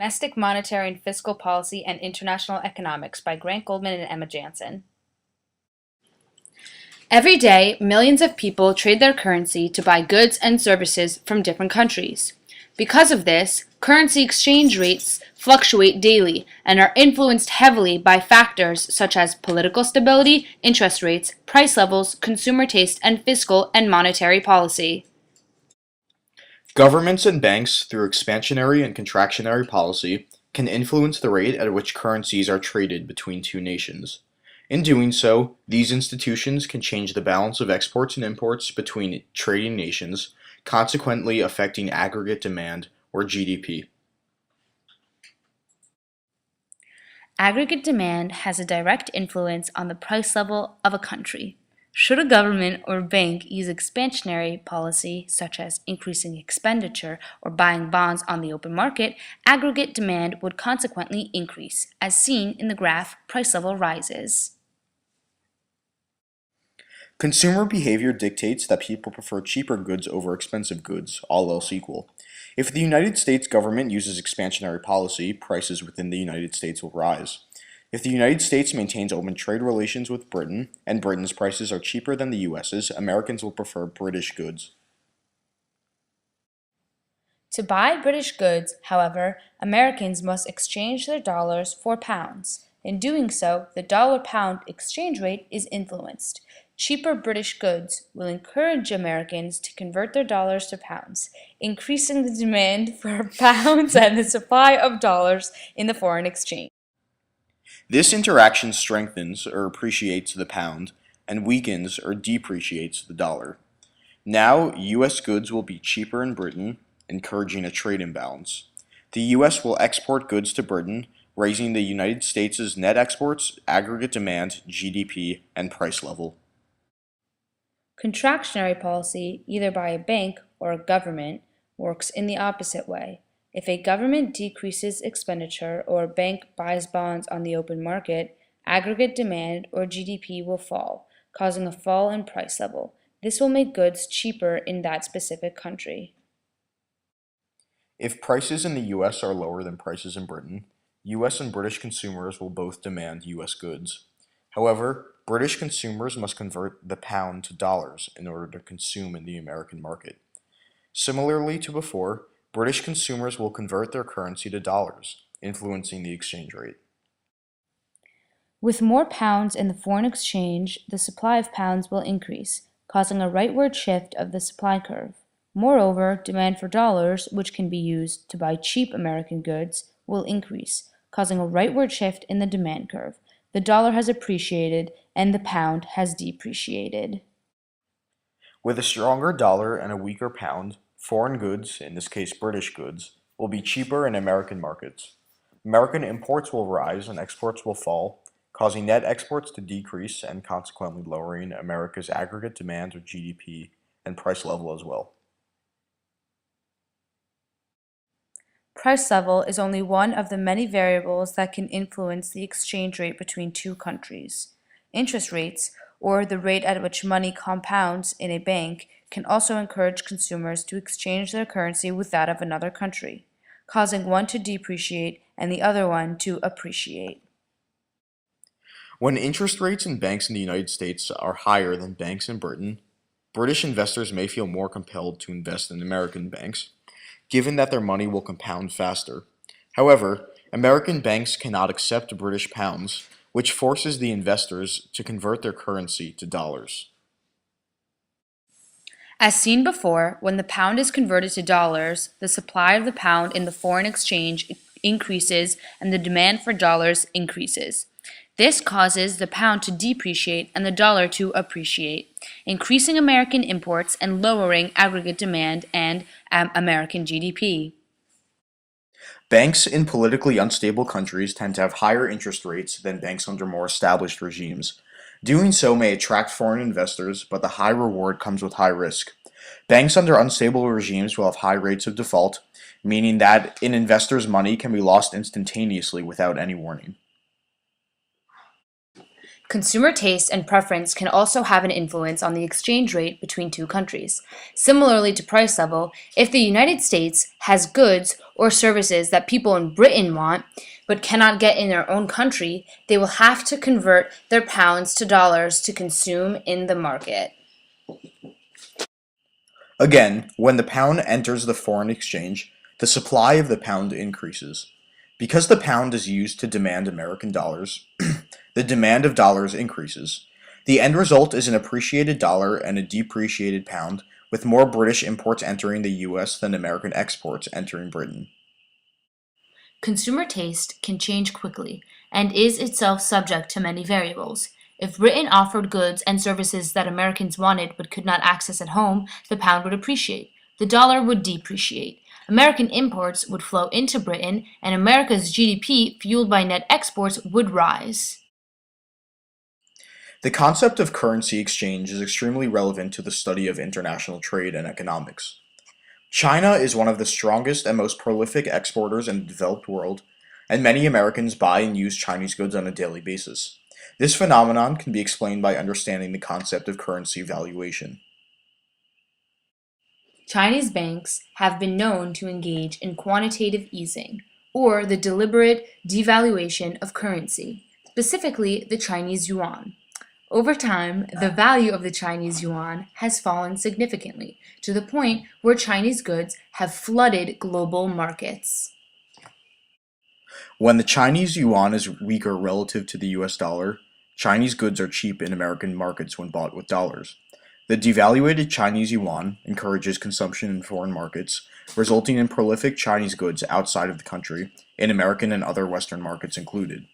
Domestic Monetary and Fiscal Policy and International Economics by Grant Goldman and Emma Jansen. Every day, millions of people trade their currency to buy goods and services from different countries. Because of this, currency exchange rates fluctuate daily and are influenced heavily by factors such as political stability, interest rates, price levels, consumer taste, and fiscal and monetary policy. Governments and banks, through expansionary and contractionary policy, can influence the rate at which currencies are traded between two nations. In doing so, these institutions can change the balance of exports and imports between trading nations, consequently affecting aggregate demand, or GDP. Aggregate demand has a direct influence on the price level of a country. Should a government or bank use expansionary policy, such as increasing expenditure or buying bonds on the open market, aggregate demand would consequently increase. As seen in the graph, price level rises. Consumer behavior dictates that people prefer cheaper goods over expensive goods, all else equal. If the United States government uses expansionary policy, prices within the United States will rise. If the United States maintains open trade relations with Britain, and Britain's prices are cheaper than the US's, Americans will prefer British goods. To buy British goods, however, Americans must exchange their dollars for pounds. In doing so, the dollar-pound exchange rate is influenced. Cheaper British goods will encourage Americans to convert their dollars to pounds, increasing the demand for pounds and the supply of dollars in the foreign exchange. This interaction strengthens or appreciates the pound and weakens or depreciates the dollar. Now, U.S. goods will be cheaper in Britain, encouraging a trade imbalance. The U.S. will export goods to Britain, raising the United States' net exports, aggregate demand, GDP, and price level. Contractionary policy, either by a bank or a government, works in the opposite way. If a government decreases expenditure or a bank buys bonds on the open market, aggregate demand or GDP will fall, causing a fall in price level. This will make goods cheaper in that specific country. If prices in the U.S. are lower than prices in Britain, U.S. and British consumers will both demand U.S. goods. However, British consumers must convert the pound to dollars in order to consume in the American market. Similarly to before, British consumers will convert their currency to dollars, influencing the exchange rate. With more pounds in the foreign exchange, the supply of pounds will increase, causing a rightward shift of the supply curve. Moreover, demand for dollars, which can be used to buy cheap American goods, will increase, causing a rightward shift in the demand curve. The dollar has appreciated and the pound has depreciated. With a stronger dollar and a weaker pound, foreign goods, in this case British goods, will be cheaper in American markets. American imports will rise and exports will fall, causing net exports to decrease and consequently lowering America's aggregate demand or GDP and price level as well. Price level is only one of the many variables that can influence the exchange rate between two countries. Interest rates, or the rate at which money compounds in a bank, can also encourage consumers to exchange their currency with that of another country, causing one to depreciate and the other one to appreciate. When interest rates in banks in the United States are higher than banks in Britain, British investors may feel more compelled to invest in American banks, given that their money will compound faster. However, American banks cannot accept British pounds, which forces the investors to convert their currency to dollars. As seen before, when the pound is converted to dollars, the supply of the pound in the foreign exchange increases and the demand for dollars increases. This causes the pound to depreciate and the dollar to appreciate, increasing American imports and lowering aggregate demand and American GDP. Banks in politically unstable countries tend to have higher interest rates than banks under more established regimes. Doing so may attract foreign investors, but the high reward comes with high risk. Banks under unstable regimes will have high rates of default, meaning that an investor's money can be lost instantaneously without any warning. Consumer taste and preference can also have an influence on the exchange rate between two countries. Similarly to price level, if the United States has goods or services that people in Britain want but cannot get in their own country, they will have to convert their pounds to dollars to consume in the market. Again, when the pound enters the foreign exchange, the supply of the pound increases. Because the pound is used to demand American dollars, the demand of dollars increases. The end result is an appreciated dollar and a depreciated pound, with more British imports entering the US than American exports entering Britain. Consumer taste can change quickly and is itself subject to many variables. If Britain offered goods and services that Americans wanted but could not access at home, the pound would appreciate. The dollar would depreciate. American imports would flow into Britain, and America's GDP, fueled by net exports, would rise. The concept of currency exchange is extremely relevant to the study of international trade and economics. China is one of the strongest and most prolific exporters in the developed world, and many Americans buy and use Chinese goods on a daily basis. This phenomenon can be explained by understanding the concept of currency valuation. Chinese banks have been known to engage in quantitative easing, or the deliberate devaluation of currency, specifically the Chinese yuan. Over time, the value of the Chinese yuan has fallen significantly, to the point where Chinese goods have flooded global markets. When the Chinese yuan is weaker relative to the US dollar, Chinese goods are cheap in American markets when bought with dollars. The devaluated Chinese yuan encourages consumption in foreign markets, resulting in prolific Chinese goods outside of the country, in American and other Western markets included.